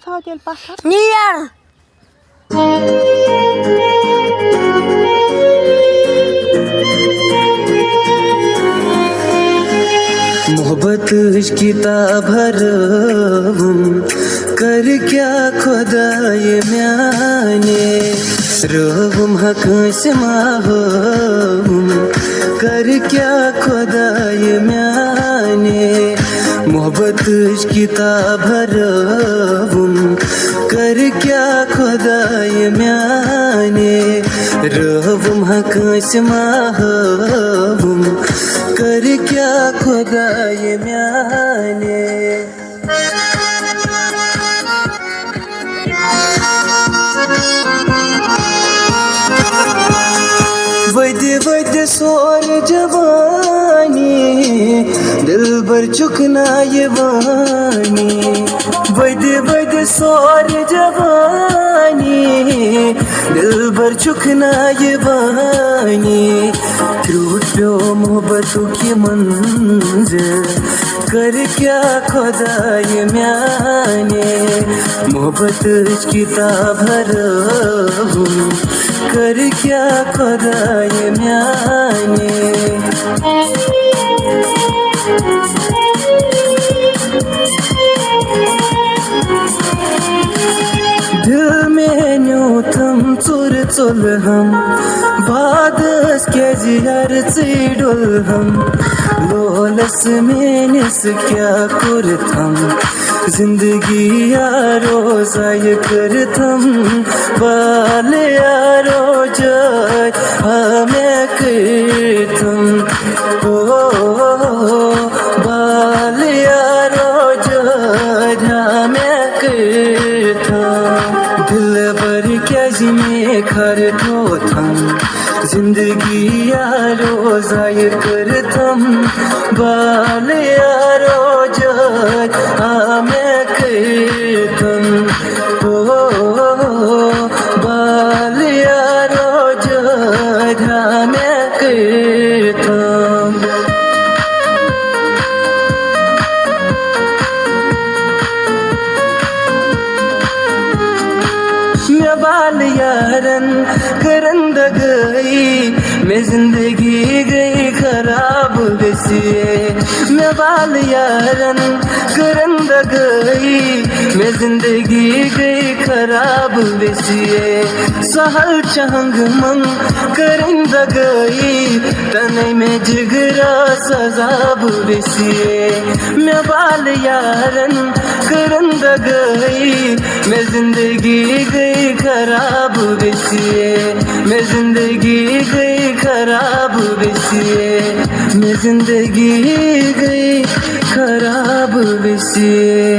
थोड़ा तेल पत्थर नहीं यार मोहब्बत किताब भरवूं कर क्या खुदाय म्याने रोवुम हकस माहूं कर क्या खुदाय म्याने मोहब्बत किताब भरवूं कर क्या खुदाय म्याने रोवुम हकस माहूं कर क्या खुदाय म्याने वद वद सोर जवानी दिल भर चुकना ये वानी वद वद सोर जवानी दिल भर चुकना ये वानी टूटो मोहब्बतों की मंजिल कर क्या खुदाय म्याने मोहब्बत किताब भरवूं कर क्या खुदाय म्याने दिल में न्यू थम चुर चुल हम बादस के जिहर चिडुल हम लोलस मेनिस क्या कुरथम जिंदगी यारो जाय करथम बाल यारो जय हमें करथम ओ बाल यारो जय हमें करथम दिल भर क्या जिमे खर थम जिंदगी यारो जाय करथम बाल यारो जय हमें करथम ओ बाल यारो जय हमें करथम मैं बाल यारन करंद गई मैं जिंदगी गई खराब बसिए मैं बाल यारन करंद गई मैं जिंदगी गई खराब बसिए सहल चहंग मंग करंद गई तने में जिगरा सजाब बसिए मैं बाल यारन करंद गई मैं जिंदगी गई खराब बसिए मैं जिंदगी गई खराब बसिए मैं जिंदगी गई खराब बसिए।